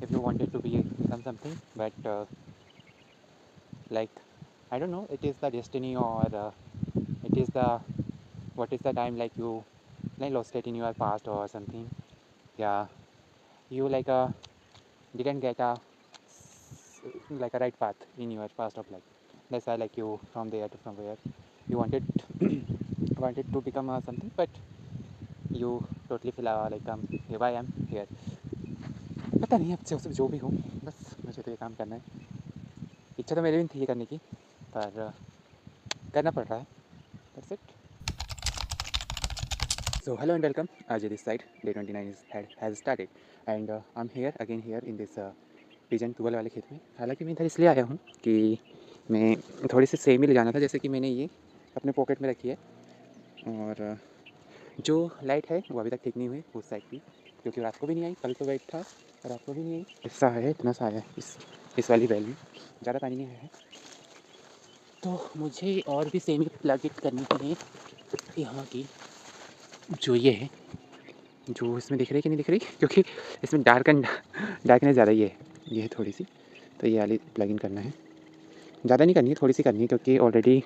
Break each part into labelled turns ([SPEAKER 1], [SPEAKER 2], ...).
[SPEAKER 1] if you wanted to become something, but like I don't know, it is the destiny or it is the what is the time like you like lost it in your past or something. Yeah, you like didn't get a like a right path in your past of life. That's why like you from there to from where you wanted wanted to become something, but you totally feel like here I am here. पता नहीं अब से जो भी हो, बस मुझे तो ये काम करना है। इच्छा तो मेरी भी थी ये करने की, पर करना पड़ रहा है। That's it. So hello and welcome. Ajay this side. Day 29 has started and I'm here again here in this pigeon तुगल वाले खेत में। हालांकि मैं इधर इसलिए आया हूँ कि मैं थोड़ी सी सेमी ले जाना था, जैसे कि मैंने ये अपने पॉकेट में रखी है। और जो लाइट है वो अभी तक ठीक नहीं हुई उस साइड की, क्योंकि रात को भी नहीं आई। कल तो वाइट था, रात को भी नहीं आई। ऐसा है, इतना सा है इस वाली वेल में, ज़्यादा पानी नहीं आया है। तो मुझे और भी सेमी प्लग इट करनी है यहाँ की, जो ये है, जो इसमें दिख रही कि नहीं दिख रही, क्योंकि इसमें डार्कनेस ज़्यादा ही है, ये है थोड़ी सी। तो ये वाली प्लग इन करना है, ज़्यादा नहीं करनी है, थोड़ी सी करनी है, क्योंकि already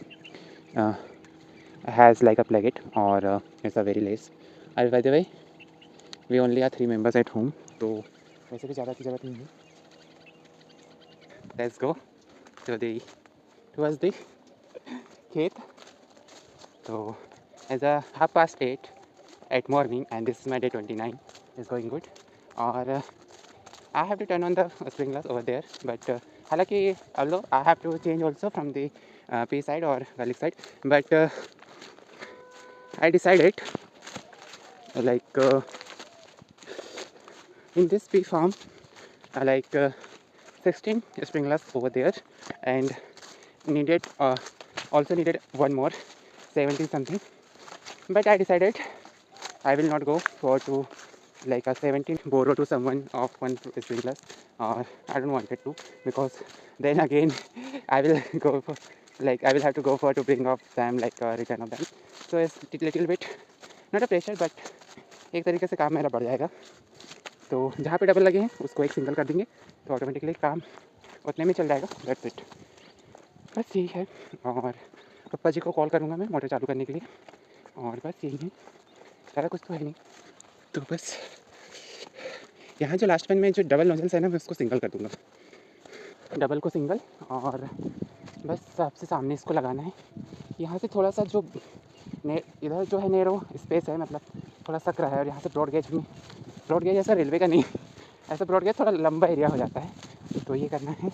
[SPEAKER 1] has like a plug it और इट्स अ वेरी लेस। और by the way we only are 3 members at home, तो वैसे भी ज़्यादा की ज़रूरत नहीं है। लेट्स गो टुवर्ड्स द खेत। तो as a 8:30 at morning and this is my day 29 is going good. और I have to turn on the sprinklers over there, but हालांकि although I have to change also from the P side or garlic side, but I decided like in this P farm like 16 sprinklers over there and needed also needed one more 17 something, but I decided I will not go for to like a 17 borrow to someone of one sprinklers, or I don't want it to, because then again I will go for like I will have to go for to bring off them like return of them. So it's little bit not a pressure, but एक तरीके से काम मेरा बढ़ जाएगा। तो जहाँ पे डबल लगे हैं उसको एक सिंगल कर देंगे, तो ऑटोमेटिकली काम उतने में चल जाएगा। दैट्स इट, बस यही है। और पप्पा जी को कॉल करूँगा मैं मोटर चालू करने के लिए, और बस यही है, ज़्यादा कुछ तो है नहीं। तो बस यहाँ जो लास्ट वन में जो डबल नोजल्स है ना, मैं उसको सिंगल कर दूँगा, डबल को सिंगल। और बस सबसे सामने इसको लगाना है। यहाँ से थोड़ा सा जो इधर जो है नैरो स्पेस है, मतलब थोड़ा सा रहा है, और यहाँ से ब्रॉड गेज ऐसा रेलवे का नहीं, ऐसा ब्रॉड गेज थोड़ा लंबा एरिया हो जाता है। तो ये करना है,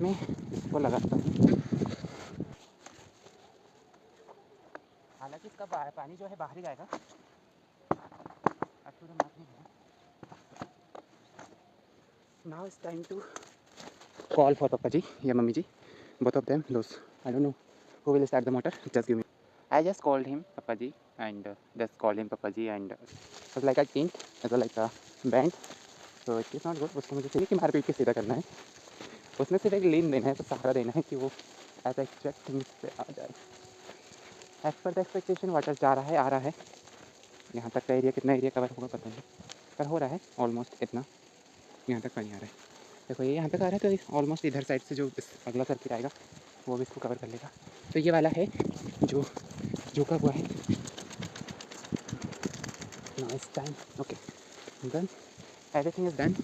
[SPEAKER 1] मैं इसको लगाता हूँ। हालांकि इसका पानी जो है बाहर ही जाएगा, now it's time to call for Papa ji, yeah Mummy ji, both of them, those. I don't know who will start the motor. Just give me. I just called him Papa ji and just called him Papa ji and it was like a tint, it was like a band. So it is not good. उसको मुझे चाहिए कि मार पीट के सीधा करना है, उसमें सिर्फ एक लीन देना है, तो सहारा देना है कि वो ऐसा एक्सपेक्ट थिंग्स पे आ जाए। As per the expectation water जा रहा है, आ रहा है। यहाँ तक का एरिया कितना एरिया कवर होगा पता नहीं, पर हो रहा है ऑलमोस्ट इतना। यहाँ तक पानी आ रहा है, देखो ये यहाँ तक आ रहा है, तो ऑलमोस्ट इधर साइड से जो अगला सर्किट आएगा वो भी इसको कवर कर लेगा। तो ये वाला है जो झुका हुआ है। Now it's time, okay done, everything is done,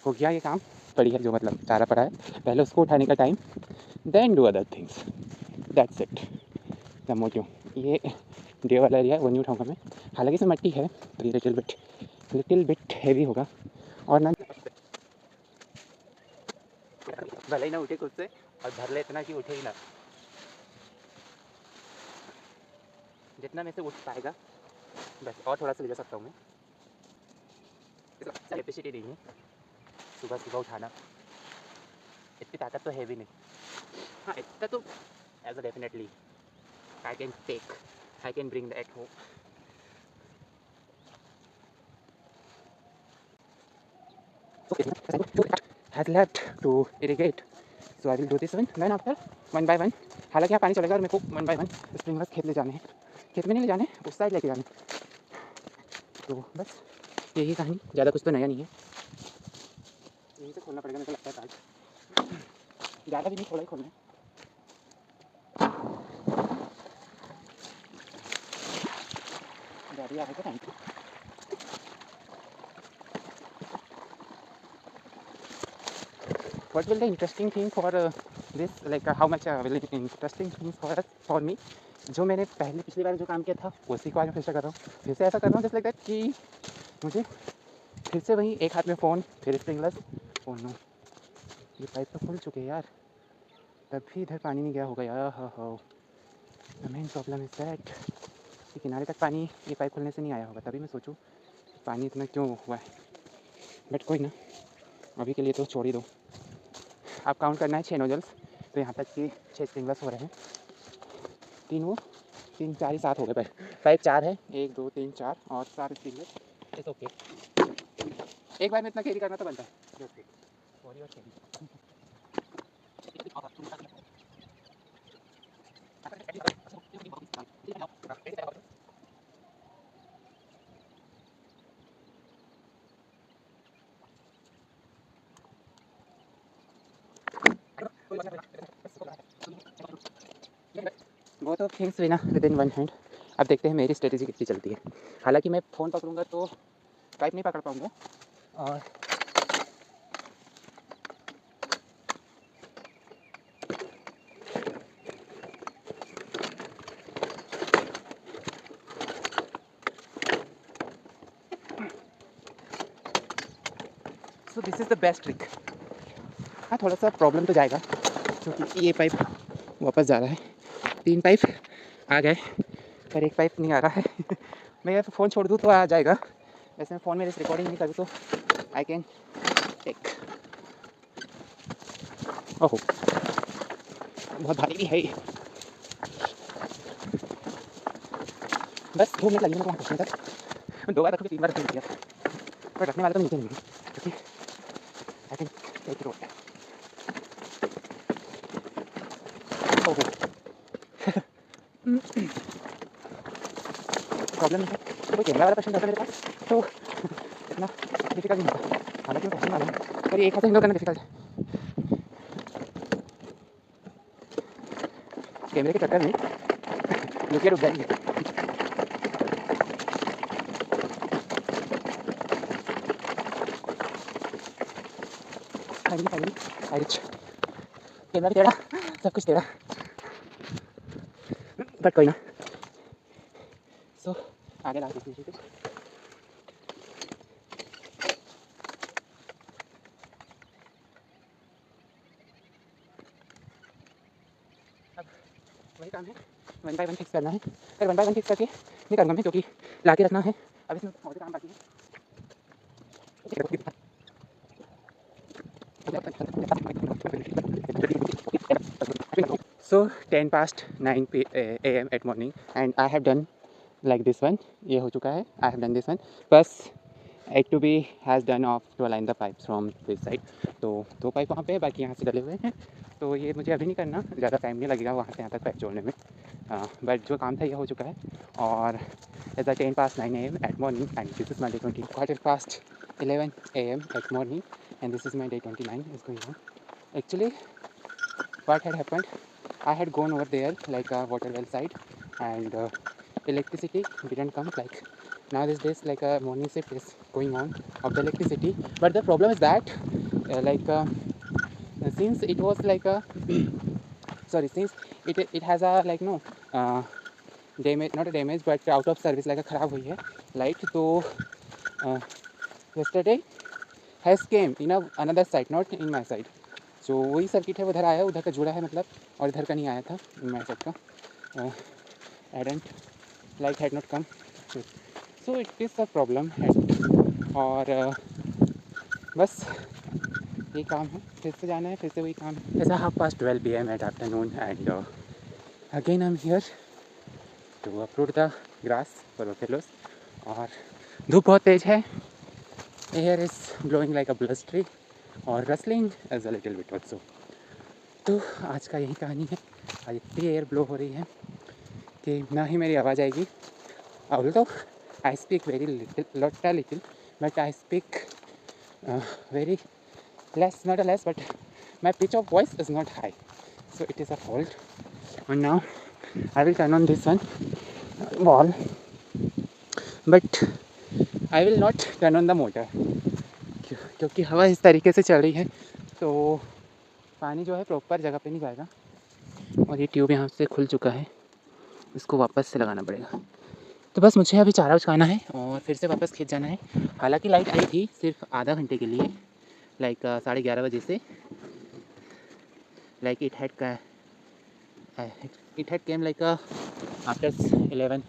[SPEAKER 1] हो गया ये काम। पड़ी है जो मतलब चारा पड़ा है, पहले उसको उठाने का time, then do other things, that's it the motive. ये डे वाला एरिया वो नहीं उठाऊँगा मैं, हालांकि इसमें मट्टी है तो ये लिटिल बिट हैवी होगा। और ना भले ही ना उठे खुद से, और धर ले इतना कि उठे ही ना, जितना में से उठ पाएगा बस। और थोड़ा सा ले जा सकता हूँ मैं, कैपेसिटी नहीं है सुबह सुबह उठाना, इतनी ताकत तो है भी नहीं। हाँ इतना तो as a definitely I can take, I can bring the at home. has left to irrigate, so I will do this one then after one by one। हालांकि यहाँ पानी चलेगा और मेरे को वन बाय वन स्प्रिंकलर्स खेत ले जाने हैं, खेत में नहीं ले जाने, उस साइड लेके जाने। तो बस यही कहानी, ज़्यादा कुछ तो नया नहीं है। यहीं से खोलना पड़ेगा, मेरे को लगता है कार्ड। ज़्यादा भी नहीं, थोड़ा ही खोलना है। ज़्यादा आ रहा है। What will the interesting thing for this, like how much will it interesting things for us, for me, जो मैंने पहले पिछली बार जो काम किया था उसी को आज मैं फिर से कर रहा हूँ, फिर से ऐसा कर रहा हूँ जस्ट लाइक दैट कि मुझे फिर से वही एक हाथ में फ़ोन, फिर स्प्रिंगलर्स। ओह नो, ये पाइप तो खुल चुके हैं यार, तब भी इधर पानी नहीं गया होगा यार। हो the main problem is that कि किनारे तक पानी ये पाइप खुलने से नहीं आया होगा, तभी मैं सोचूं पानी इतना क्यों हुआ है। बट कोई ना, अभी के लिए तो छोड़ ही दो। आप काउंट करना है 6 नोजल्स, तो यहाँ तक कि 6 स्प्रिंगलर्स हो रहे हैं। 3 4 ही 7 हो गए, पर पाइप 4 है, 1 2 3 4 और 4 स्प्रिंगलर्स। इट्स ओके, एक बार में इतना कैरी करना तो बनता है। सॉरी और कैरी वो तो थिंग्स बिना विद इन वन हैंड। अब देखते हैं मेरी स्ट्रेटेजी कितनी चलती है। हालांकि मैं फ़ोन पकड़ूंगा तो पाइप नहीं पकड़ पाऊंगा, और so this is the best trick. हाँ, थोड़ा सा प्रॉब्लम तो जाएगा क्योंकि ये पाइप वापस जा रहा है। 3 पाइप आ गए पर एक पाइप नहीं आ रहा है। मैं या तो फ़ोन छोड़ दूँ तो आ जाएगा, वैसे मैं फ़ोन में रिकॉर्डिंग नहीं करूँ तो आई कैन टेक। ओहो, बहुत भारी भी है। बस 2 मिनट लगेंगे वहाँ पहुँचने तक। 2 बार रखोगे, 3 बार रख दिया, पर रखने वाला तो नीचे नहीं है क्योंकि आई कैन टेक रोड। ओहो, प्रॉब्लम है कोई कैमरा वाला पर्सन रहता मेरे पास तो इतना डिफिकल्ट नहीं होता। हालांकि मैं पहले वाला हूँ, पर ये एक हाथ से हैंडल करना डिफिकल्ट है। कैमरे के चक्कर में रुकिए, रुक जाएंगे। Finally finally I rich. Camera भी टेढ़ा, सब कुछ टेढ़ा, बट कोई ना। सो आगे ला दीजिए कुछ। अब वही काम है, 1 बाय 1 फिक्स करना है। फिर 1 बाय 1 फिक्स करके नहीं करूँगा मैं क्योंकि ला के रखना है। अब इसमें और भी काम बाकी है। So 10 past 9 a.m. at morning and I have done like this one. ये हो चुका है, I have done this one. बस एक to be has done of to align the pipes from this side. तो 2 पाइप वहाँ पे है, बाकी यहाँ से डले हुए हैं। तो ये मुझे अभी नहीं करना, ज़्यादा टाइम नहीं लगेगा वहाँ से यहाँ तक पाइप जोड़ने में। बट जो काम था ये हो चुका है। और it's 10 past 9 a.m. at morning and this is my day 20, quarter past 11 a.m. at morning and this is my day 29 is going on. Actually what had happened, I had gone over there like a water well side and electricity didn't come. Like now these days like a morning shift is going on of the electricity, but the problem is that since it was like a sorry, since it has a like no damage, not a damage but out of service, like a खराब हुई है light. तो yesterday has came in a another side, not in my side. जो वही circuit है उधर आया, उधर का जुड़ा है मतलब, और इधर का नहीं आया था माई साइड का। एडेंट light had not come, so it is a problem है। और बस ये काम है, फिर से जाना है, फिर से वही काम है। ऐसा 12:30 p.m. At afternoon and again I am here to upload the grass for buffaloes. और धूप बहुत तेज़ है, air is blowing like a blustery और rustling as a little bit also. तो आज का यही कहानी है। आज इतनी एयर ब्लो हो रही है कि ना ही मेरी आवाज़ आएगी। Although I speak very little, not a little, but I speak very less, not a less, but my pitch of voice is not high, so it is a fault. And now I will turn on this one wall, but I will not turn on the motor क्योंकि हवा इस तरीके से चल रही है तो पानी जो है प्रॉपर जगह पे नहीं जाएगा। और ये ट्यूब यहाँ से खुल चुका है, इसको वापस से लगाना पड़ेगा। तो बस मुझे अभी चारा उचकाना है और फिर से वापस खींच जाना है। हालांकि लाइट आई थी सिर्फ आधा घंटे के लिए, लाइक 11:30 बजे से। Like it had came like after 11,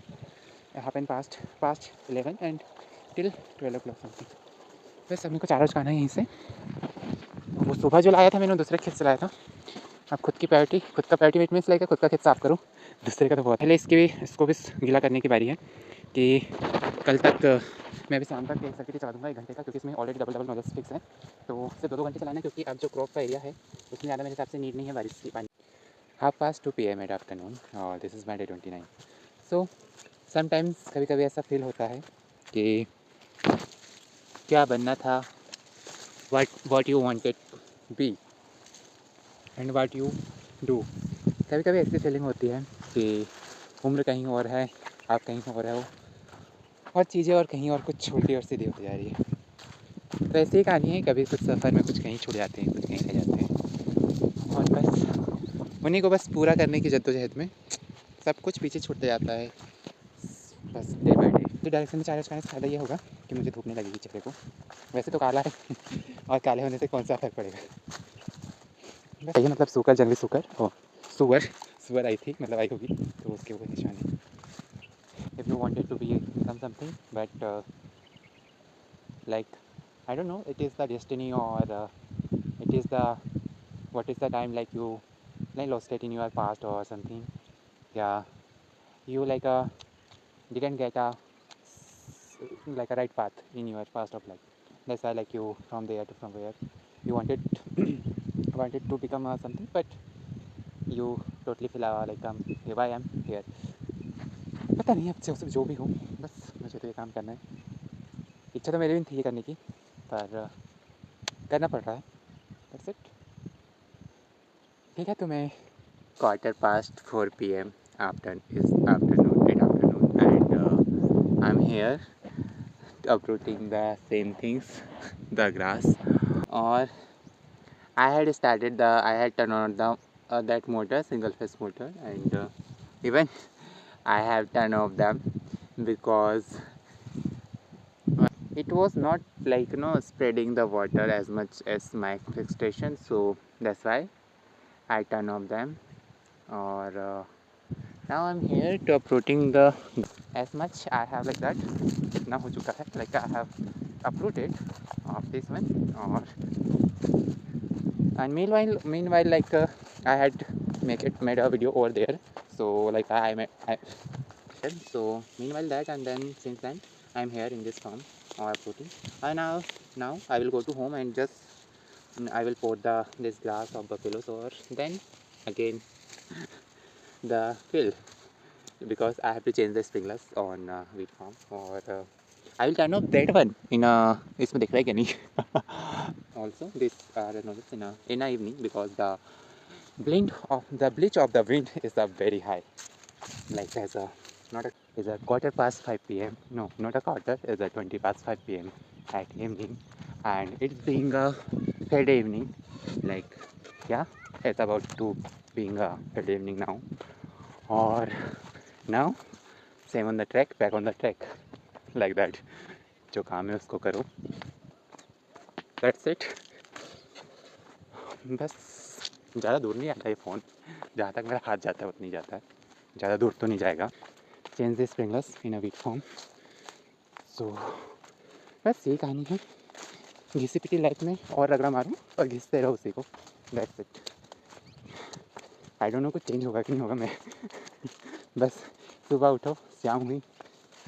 [SPEAKER 1] happen past 11 and till 12 o'clock something. बस अब मेरे को चारा उचकाना है यहीं से। वो सुबह जो लाया था मैंने दूसरे खेत से लाया था। अब खुद का प्रायोरिटी वेट में लाइक खुद का खेत साफ़ करूँ, दूसरे का तो बहुत। पहले इसको भी गीला करने की बारी है कि कल तक मैं अभी शाम तक एक सर्किट चला दूँगा 1 घंटे का, क्योंकि इसमें ऑलरेडी डबल नोजल्स फिक्स है। तो सिर्फ 2 घंटे चलाना है, क्योंकि अब जो क्रॉप का एरिया है उसमें ज़्यादा मेरे हिसाब से नीड नहीं है बारिश की पानी। 2:30 PM एट आफ्टरनून और this is my day 29। So sometimes कभी कभी ऐसा फील होता है कि क्या बनना था, what you wanted to be and what you do। कभी कभी ऐसी फीलिंग होती है कि उम्र कहीं और है, आप कहीं और हो, और चीज़ें और कहीं और कुछ उल्टी और सीधी होती जा रही है। तो ऐसी ही कहानी है, कभी कुछ सफ़र में कुछ कहीं छूट जाते हैं, कुछ कहीं रह जाते हैं, और बस उन्हीं को बस पूरा करने की जद्दोजहद में सब कुछ पीछे छूटते जाता है बस डे बाई डे। तो डायरेक्शन में चार्ज करने से फ़ायदा ये होगा कि मुझे धूप नहीं लगेगी चेहरे को। वैसे तो काला है और काले होने से कौन सा फर्क पड़ेगा। बस ये मतलब सुकर जनरली सुअर आई थी, मतलब आई होगी, तो उसके वो निशान है। If you wanted to be become something, but like I don't know, it is the destiny, or it is the what is the time, like you like lost it in your past or something. Yeah, you like didn't get like a right path in your past of life. That's why like you from there to from where you wanted wanted to become something, but you totally feel like here I am here। पता नहीं अब से जो भी हो, बस मुझे तो ये काम करना है। इच्छा तो मेरी भी थी ये करने की, पर करना पड़ रहा है। That's it. ठीक है, तो मैं 4:15 PM afternoon, late afternoon, and I'm here uprooting the same things, the grass, or I had turned on the that motor, single phase motor, and even I have turned off them because it was not like spreading the water as much as my expectation, so that's why I turn off them, or now I'm here to uprooting the as much I have like that इतना हो चुका है, like I have uprooted of this one, or and meanwhile like I had made a video over there, so like I so meanwhile that, and then since then I'm here in this farm or uprooting, and now I will go to home and just I will pour this grass of buffaloes, or then again the fill, because I have to change the sprinklers on wheat farm, or I will turn off that one in इसमें दिख रहा है क्या नहीं also this notice in a evening, because the bleach of the wind is very high, like as a not a is a 5:15 PM, no, not a quarter, is a 5:20 PM at evening, and it's being a Friday evening, like yeah, it's about to being a Friday evening now, or now same on the track, back on the track, like that, जो काम है उसको करो, that's it। बस ज़्यादा दूर नहीं आता ये फ़ोन, जहाँ तक मेरा हाथ जाता है उतना ही जाता है, ज़्यादा दूर तो नहीं जाएगा। Change the sprinklers in a wheat form. So बस यही कहानी है, घिसी पिटी लाइफ में और रगड़ा मारूँ और घिसते रहो उसी को, that's it. I don't know कुछ चेंज होगा कि नहीं होगा, मैं बस सुबह उठो, शाम हुई,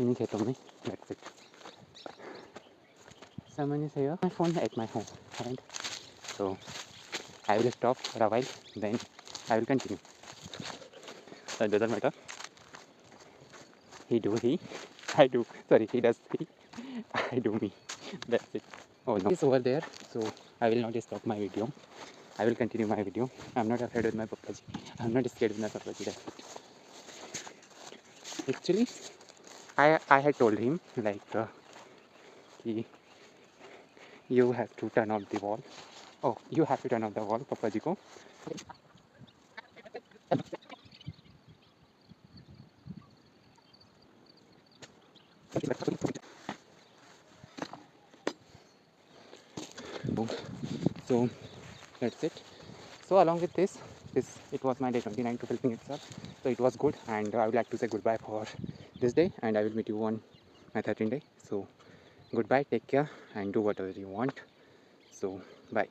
[SPEAKER 1] इन्हीं खेतों में, that's it. Someone is here, my phone at my home, and so I will stop for a while, then I will continue. So it doesn't matter. He, I do. Sorry, he does he, I do me. That's it. Oh no, it's over there, so I will not stop my video. I will continue my video. I'm not afraid with my Papaji. I'm not scared with my Papaji. That's it. Actually, I had told him like कि you have to turn off the wall. Oh, you have to turn off the wall, Papaji ko. So that's it. So along with this, it was my day 29 to filming itself. So it was good, and I would like to say goodbye for this day, and I will meet you on my 13th day. So goodbye, take care, and do whatever you want. So bye.